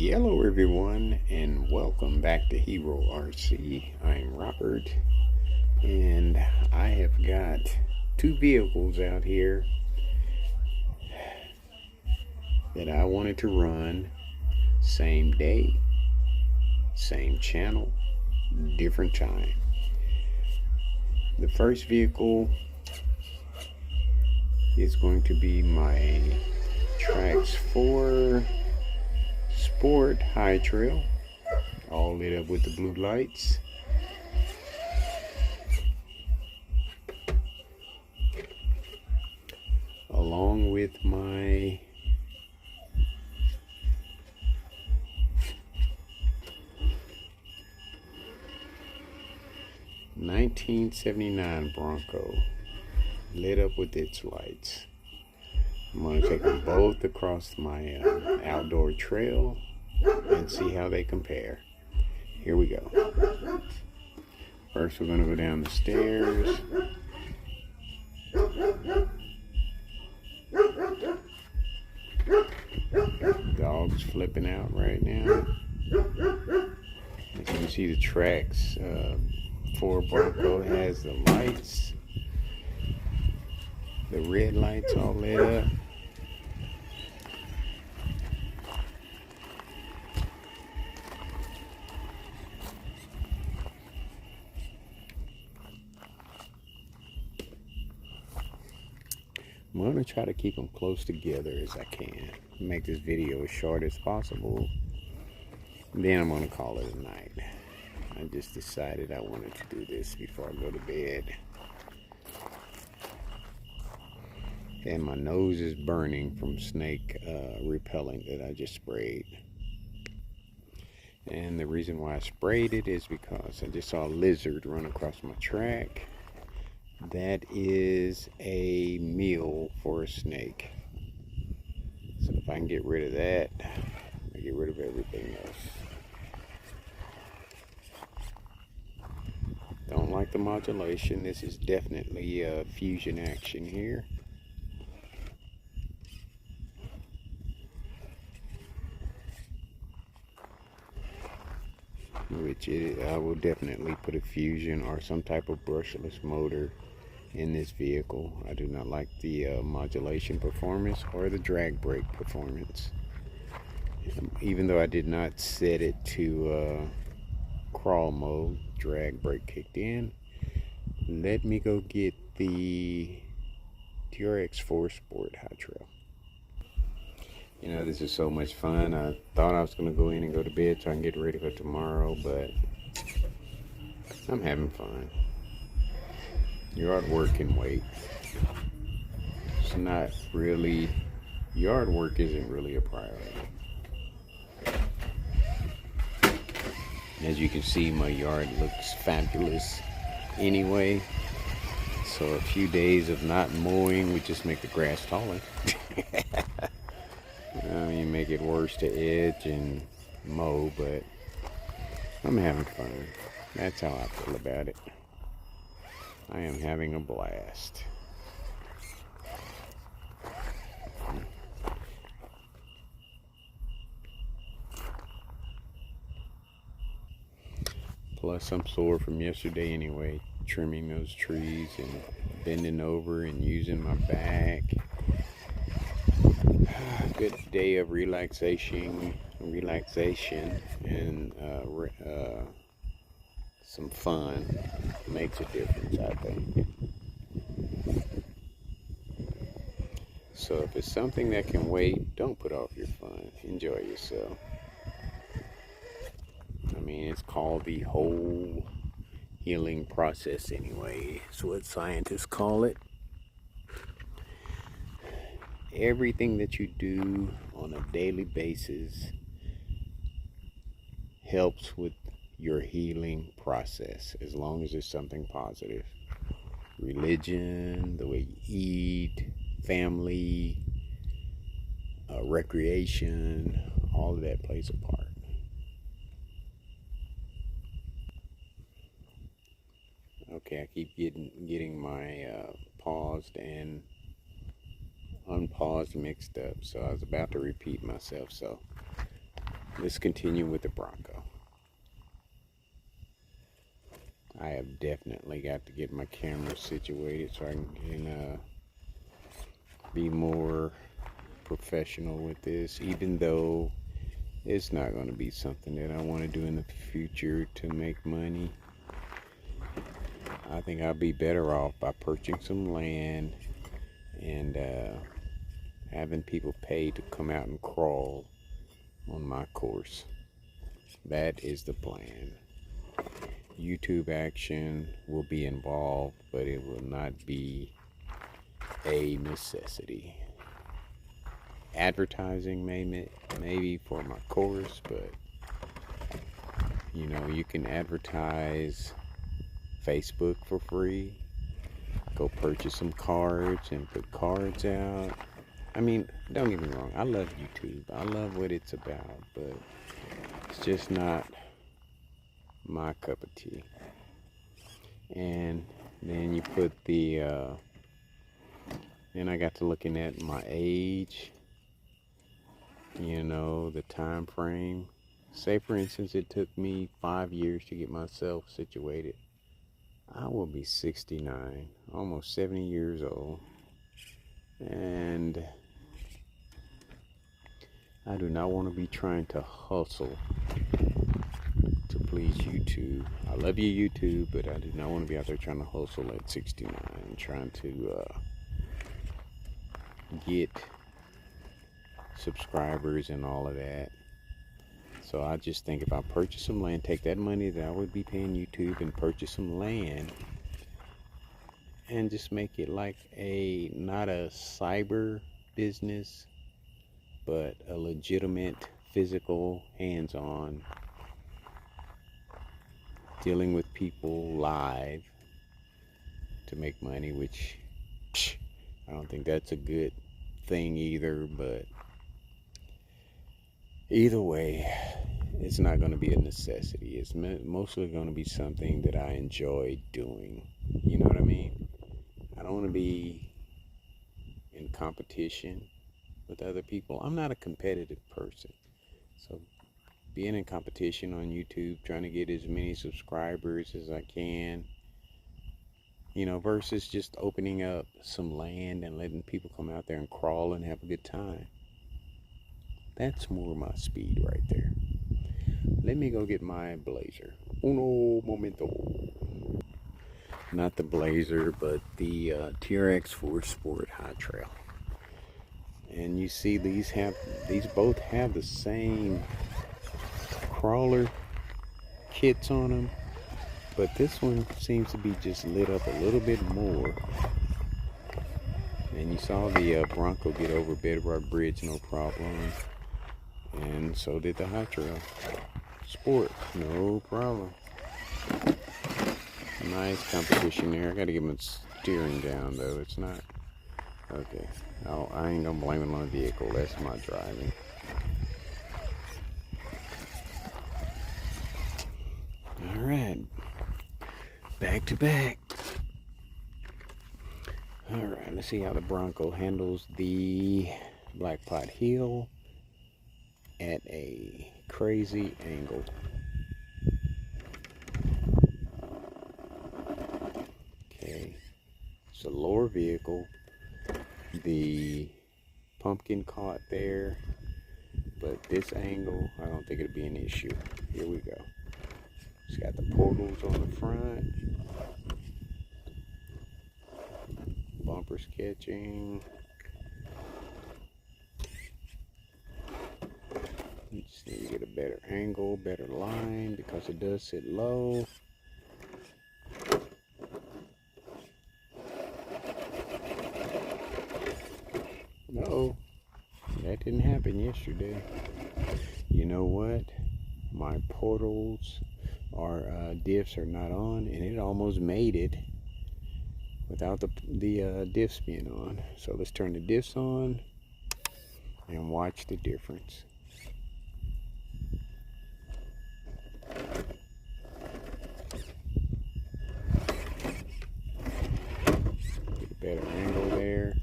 Hello everyone and welcome back to HERORC. I'm Robert and I have got two vehicles out here that I wanted to run same day, same channel, different time. The first vehicle is going to be my Trax 4 Sport High Trail, all lit up with the blue lights. Along with my '79 Bronco, lit up with its lights. I'm going to take them both across my outdoor trail and see how they compare. Here we go. First we're going to go down the stairs. Dog's flipping out right now. As you can see, the Trax 4 Bronco has the lights, the red lights all lit up. I'm going to try to keep them close together as I can. Make this video as short as possible. Then I'm going to call it a night. I just decided I wanted to do this before I go to bed. And my nose is burning from snake repellent that I just sprayed. And the reason why I sprayed it is because I just saw a lizard run across my track. That is a meal for a snake. So if I can get rid of that, I get rid of everything else. Don't like the modulation. This is definitely a fusion action here. I will definitely put a fusion or some type of brushless motor in this vehicle. I do not like the modulation performance or the drag brake performance. Even though I did not set it to crawl mode, drag brake kicked in. Let me go get the TRX 4 Sport High Trail. You know, this is so much fun. I thought I was going to go in and go to bed so I can get ready for tomorrow, but I'm having fun. Yard work can wait. It's not really, yard work isn't really a priority. As you can see, my yard looks fabulous anyway. So a few days of not mowing would just make the grass taller. I mean, make it worse to edge and mow, but I'm having fun. That's how I feel about it. I am having a blast. Plus, I'm sore from yesterday anyway, trimming those trees and bending over and using my back. Good day of relaxation and some fun makes a difference, I think. So if it's something that can wait, don't put off your fun. Enjoy yourself. I mean, it's called the whole healing process anyway. It's what scientists call it. Everything that you do on a daily basis helps with your healing process, as long as it's something positive. Religion, the way you eat, family, recreation, all of that plays a part. Okay, I keep getting my paused and unpaused mixed up, so I was about to repeat myself. So let's continue with the Bronco. I have definitely got to get my camera situated so I can be more professional with this, even though it's not going to be something that I want to do in the future to make money. I think I'll be better off by purchasing some land and having people pay to come out and crawl on my course. That is the plan. YouTube action will be involved, but it will not be a necessity. Advertising maybe for my course, but you know, you can advertise Facebook for free. Go purchase some cards and put cards out. I mean, don't get me wrong, I love YouTube. I love what it's about, but it's just not my cup of tea. And then you put the then I got to looking at my age, you know, the time frame. Say for instance it took me 5 years to get myself situated. I will be 69, almost 70 years old, and I do not want to be trying to hustle to please YouTube. I love you, YouTube, but I do not want to be out there trying to hustle at 69, trying to get subscribers and all of that. So I just think if I purchase some land, take that money that I would be paying YouTube and purchase some land and just make it like not a cyber business, but a legitimate physical, hands-on, dealing with people live to make money, which I don't think that's a good thing either, but either way, it's not going to be a necessity. It's mostly going to be something that I enjoy doing. You know what I mean? I don't want to be in competition with other people. I'm not a competitive person. So being in competition on YouTube, trying to get as many subscribers as I can, you know, versus just opening up some land and letting people come out there and crawl and have a good time. That's more my speed right there. Let me go get my Blazer. Uno momento. Not the Blazer, but the TRX4 Sport High Trail. And you see these both have the same crawler kits on them, but this one seems to be just lit up a little bit more. And you saw the Bronco get over Bedrock Bridge no problem, and so did the High Trail Sport, no problem. Nice competition there. I gotta get my steering down though. It's not okay. I ain't gonna blame it on the vehicle. That's my driving. All right, back to back. All right, let's see how the Bronco handles the Black Pot Hill at a crazy angle. Okay, it's a lower vehicle. The pumpkin caught there, but this angle, I don't think it'll be an issue. Here we go. It's got the portals on the front. Bumpers catching. You just need to get a better angle, better line, because it does sit low. No, that didn't happen yesterday. You know what? My portals are diffs are not on, and it almost made it without the diffs being on. So let's turn the diffs on and watch the difference. Get a better angle there.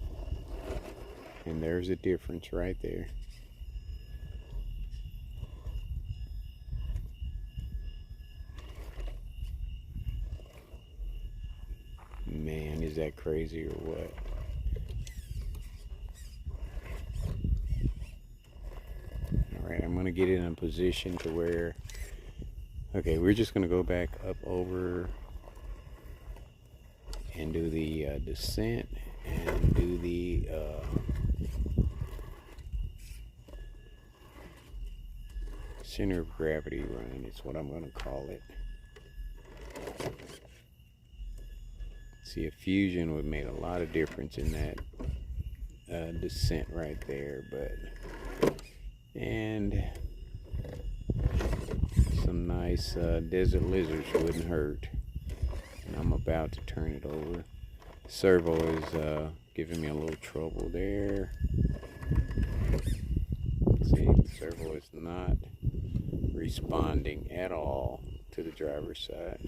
And there's a difference right there. Is that crazy or what? Alright, I'm going to get it in a position to where... Okay, we're just going to go back up over and do the descent and do the center of gravity run is what I'm going to call it. See, a fusion would make a lot of difference in that descent right there, and some nice desert lizards wouldn't hurt. And I'm about to turn it over. Servo is giving me a little trouble there. See, the servo is not responding at all to the driver's side.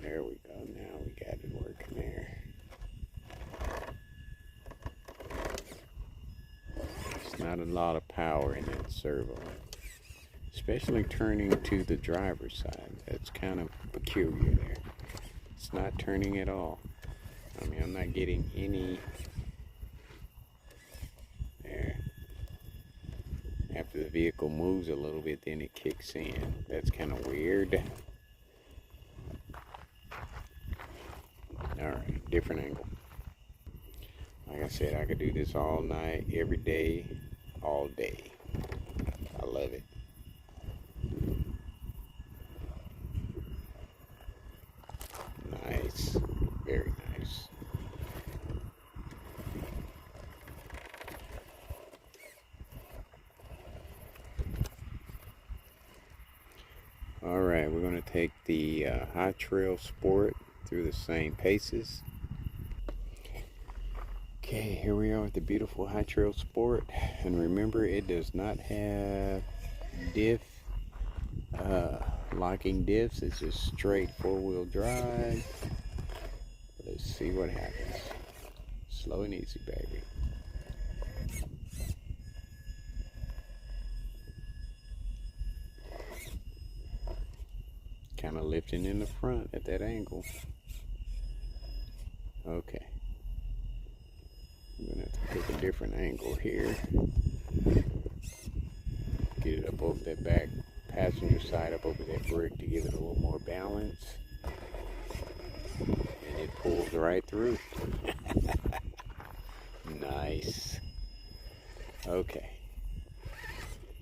There we go. Now we got it working there. It's not a lot of power in that servo, especially turning to the driver's side. That's kind of peculiar there. It's not turning at all. I mean, I'm not getting any there. After the vehicle moves a little bit, then it kicks in. That's kind of weird. Alright, different angle. Like I said, I could do this all night, every day, all day. I love it. Nice. Very nice. Alright, we're going to take the High Trail Sport through the same paces. Okay, here we are with the beautiful High Trail Sport, and remember, it does not have diff locking diffs. It's just straight four-wheel drive. Let's see what happens. Slow and easy, baby. Kind of lifting in the front at that angle. Okay. I'm gonna have to take a different angle here. Get it up over that back passenger side, up over that brick to give it a little more balance. And it pulls right through. Nice. Okay.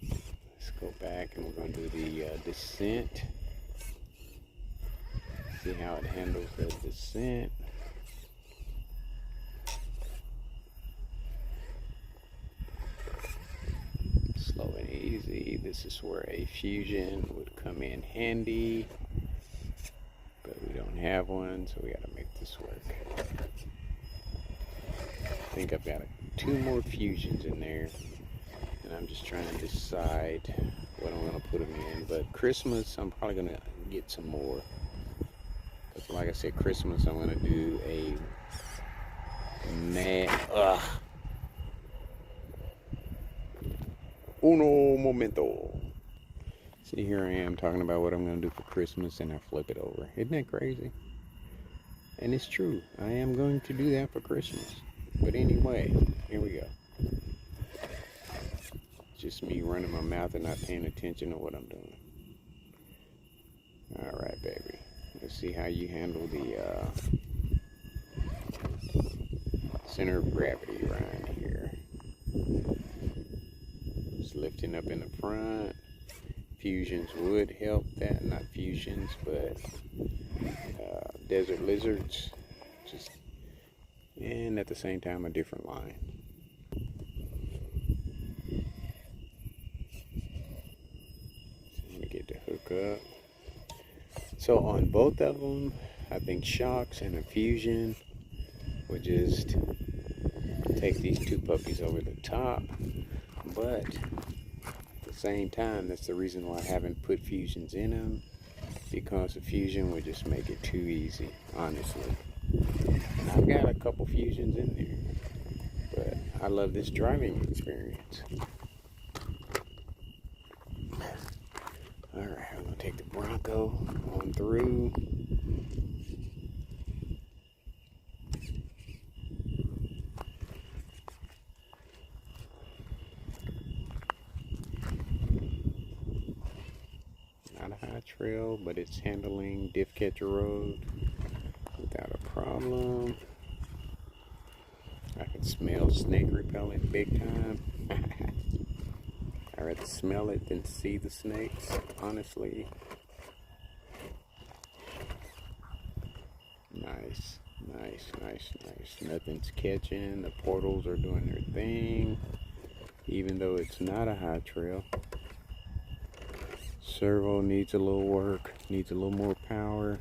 Let's go back and we're going to do the descent. See how it handles the descent. Slow and easy. This is where a fusion would come in handy, but we don't have one, so we got to make this work. I think I've got 2 more fusions in there, and I'm just trying to decide what I'm going to put them in. But Christmas, I'm probably going to get some more. Because like I said, Christmas, I'm going to do a uno momento. See, here I am talking about what I'm going to do for Christmas, and I flip it over. Isn't that crazy? And it's true. I am going to do that for Christmas. But anyway, here we go. Just me running my mouth and not paying attention to what I'm doing. Alright, baby. Let's see how you handle the center of gravity around here. Just lifting up in the front. Fusions would help that. Not fusions, but desert lizards. Just, and at the same time, a different line. Let me get the hook up. So on both of them, I think shocks and a fusion would just take these 2 puppies over the top. But at the same time, that's the reason why I haven't put fusions in them, because a fusion would just make it too easy, honestly. And I've got a couple fusions in there, but I love this driving experience. Alright, I'm going to take the Bronco on through. not a high trail, but it's handling diff catcher road without a problem. I can smell snake repellent big time. I'd rather smell it than see the snakes, honestly. Nice, nice, nice, nice. Nothing's catching. The portals are doing their thing, even though it's not a high trail. Servo needs a little work, needs a little more power.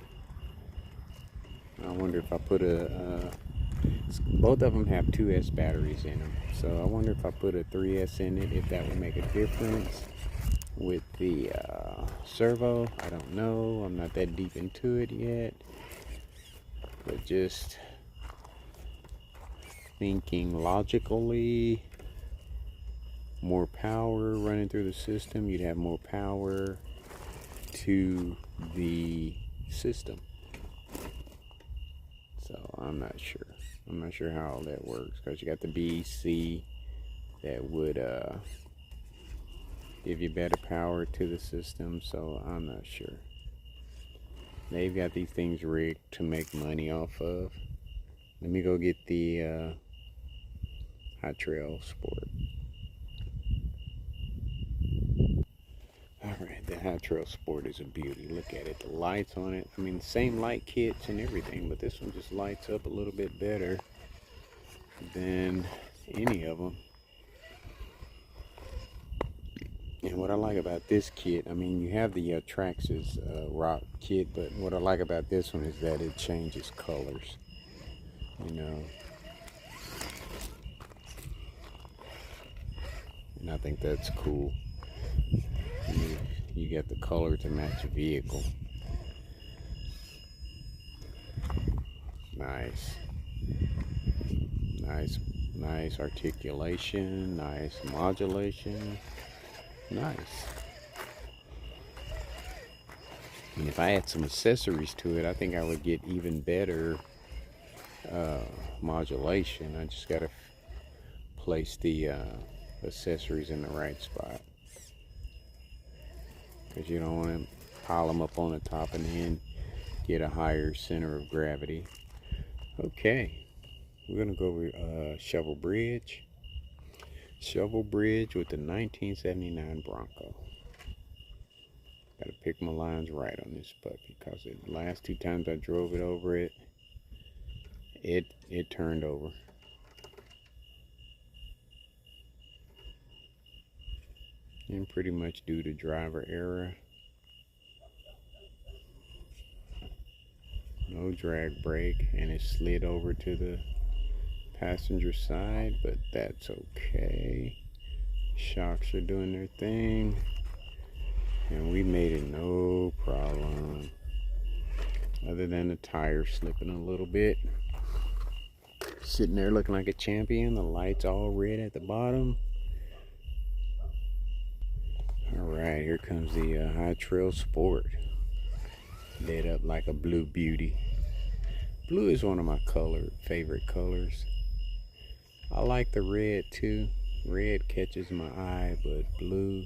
I wonder if I put both of them have 2S batteries in them, so I wonder if I put a 3S in it, if that would make a difference with the servo. I don't know, I'm not that deep into it yet, but just thinking logically, more power running through the system, you'd have more power to the system. So I'm not sure. I'm not sure how all that works, because you got the BC that would give you better power to the system, so I'm not sure. They've got these things rigged to make money off of. Let me go get the Hot Trail Sport. Alright, the Hot Trail Sport is a beauty. Look at it, the lights on it. I mean, the same light kits and everything, but this one just lights up a little bit better than any of them. And what I like about this kit, I mean, you have the Traxxas rock kit, but what I like about this one is that it changes colors, you know. And I think that's cool. You get the color to match the vehicle. Nice. Nice, nice articulation, nice modulation. Nice. And if I add some accessories to it, I think I would get even better modulation. I just gotta place the accessories in the right spot, because you don't want to pile them up on the top and then get a higher center of gravity. Okay, we're gonna go over Shovel Bridge. Shovel Bridge with the 1979 Bronco. Gotta pick my lines right on this puppy, because the last two times I drove it over it turned over. And pretty much due to driver error. No drag brake, and it slid over to the passenger side, but that's okay. Shocks are doing their thing, and we made it no problem, other than the tire slipping a little bit. Sitting there looking like a champion, the lights all red at the bottom. Alright, here comes the Hot Trail Sport, lit up like a blue beauty. Blue is one of my favorite colors. I like the red too. Red catches my eye, but blue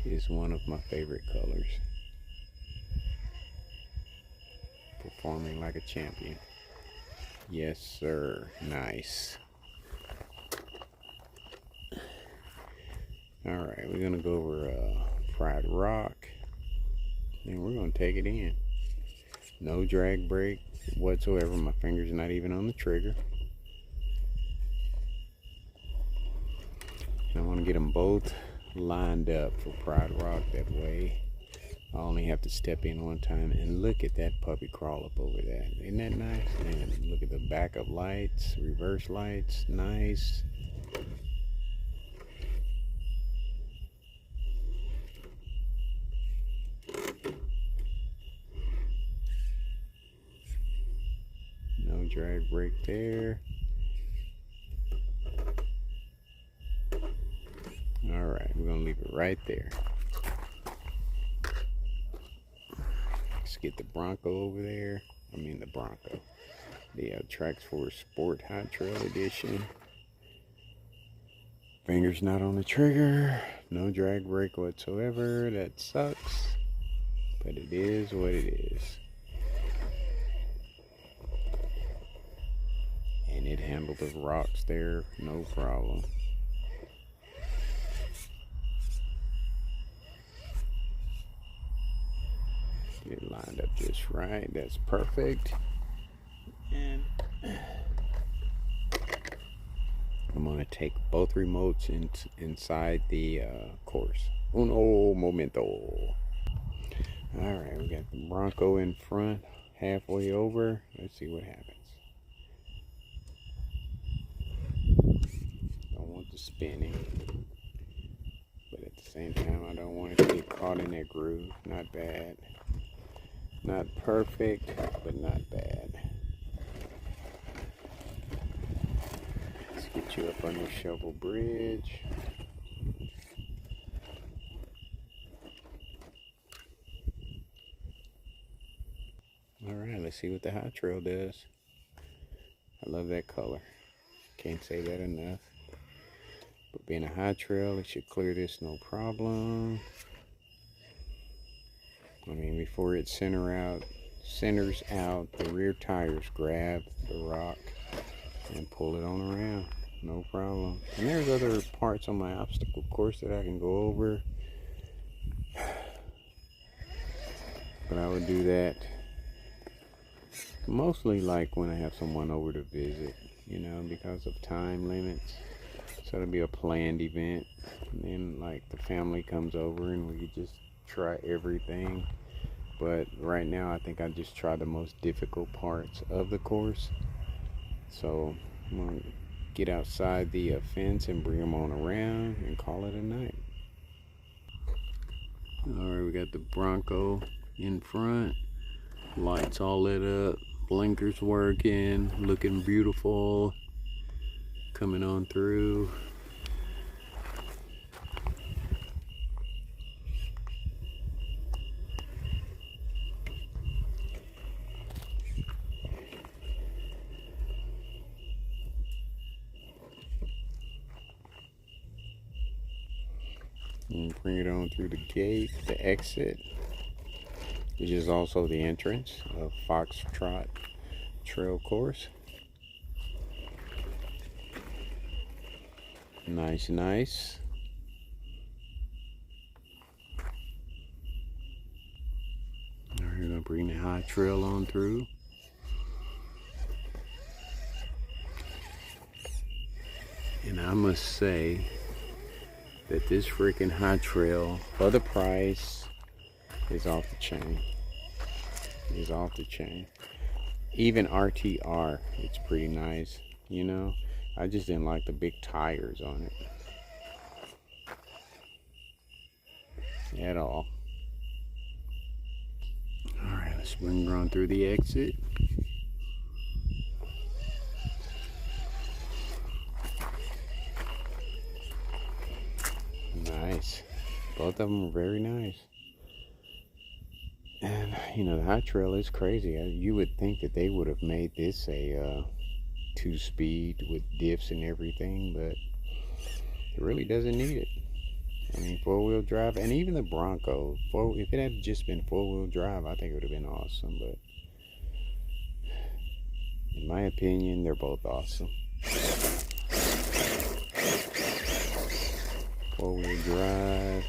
is one of my favorite colors. Performing like a champion. Yes, sir. Nice. Alright, we're going to go over Pride Rock, and we're going to take it in. No drag brake whatsoever. My finger's not even on the trigger. I want to get them both lined up for Pride Rock. That way I only have to step in one time. And look at that puppy crawl up over that. Isn't that nice? And look at the backup lights, reverse lights. Nice. No drag brake there. Alright, we're going to leave it right there. Let's get the Bronco over there. The Bronco. The Traxxas Sport Hot Trail Edition. Fingers not on the trigger. No drag brake whatsoever. That sucks. but it is what it is. And it handled the rocks there, no problem. Get it lined up just right. That's perfect. And I'm gonna take both remotes inside the course. Uno momento. All right, we got the Bronco in front, halfway over. Let's see what happens. Don't want the spinning, but at the same time, I don't want it to get caught in that groove. Not bad. Not perfect, but not bad. Let's get you up on your shovel bridge. Alright, let's see what the hot trail does. I love that color. Can't say that enough. But being a hot trail, it should clear this no problem. I mean, before it centers out, the rear tires grab the rock and pull it on around. No problem. And there's other parts on my obstacle course that I can go over. But I would do that mostly like when I have someone over to visit, you know, because of time limits. So it'll be a planned event. And then like the family comes over and we could just try everything. But right now I think I just try the most difficult parts of the course. So I'm gonna get outside the fence and bring them on around and call it a night. Alright, we got the Bronco in front, lights all lit up, blinkers working, looking beautiful, coming on through. And bring it on through the gate, the exit, which is also the entrance of Foxtrot Trail Course. Nice, nice. Now we're gonna bring the hot trail on through. And I must say that this freaking hot trail, for the price, is off the chain. Is off the chain. Even RTR, it's pretty nice, you know. I just didn't like the big tires on it at all. All right, let's bring her on through the exit. Nice. Both of them are very nice. And, you know, the hot trail is crazy. You would think that they would have made this a 2-speed with diffs and everything, but it really doesn't need it. I mean, 4-wheel drive, and even the Bronco, if it had just been 4-wheel drive, I think it would have been awesome, but in my opinion, they're both awesome. 4-wheel drive.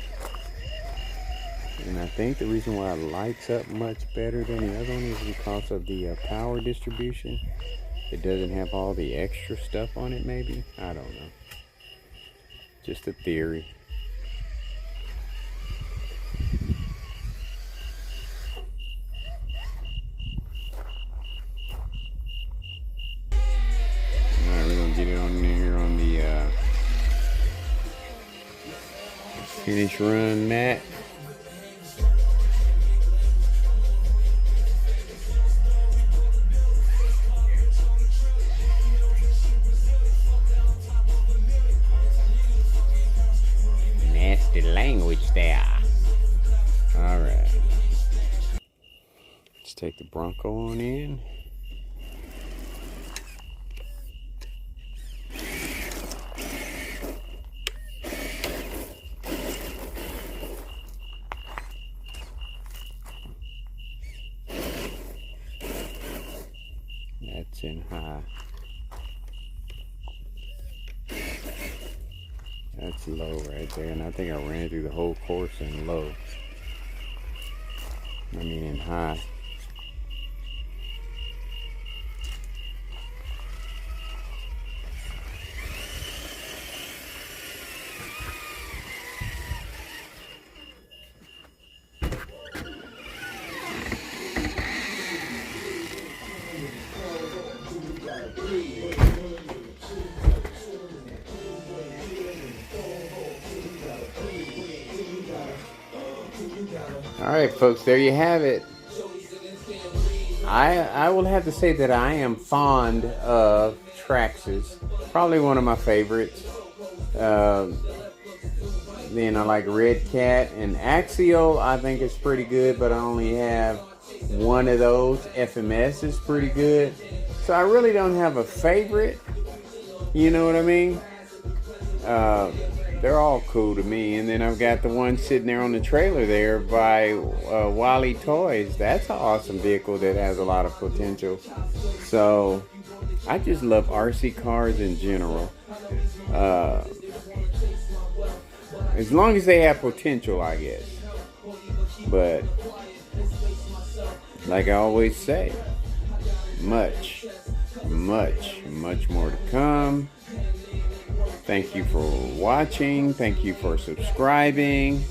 And I think the reason why it lights up much better than the other one is because of the power distribution. It doesn't have all the extra stuff on it, maybe. I don't know. Just a theory. Alright, we're gonna get it on here on the finish run mat. Nasty language there. Alright. Let's take the Bronco on in. performance in high. That's low right there, and I think I ran through the whole course in low. I mean in high. All right, folks, there you have it. I will have to say that I am fond of Traxxas. Probably one of my favorites. Then I like Red Cat and Axial. I think it's pretty good, but I only have one of those. FMS is pretty good. So I really don't have a favorite. You know what I mean? They're all cool to me. And then I've got the one sitting there on the trailer there by Wally Toys. That's an awesome vehicle that has a lot of potential. So I just love RC cars in general. As long as they have potential, I guess. But like I always say, much more to come. Thank you for watching. Thank you for subscribing.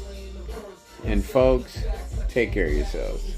And folks, take care of yourselves.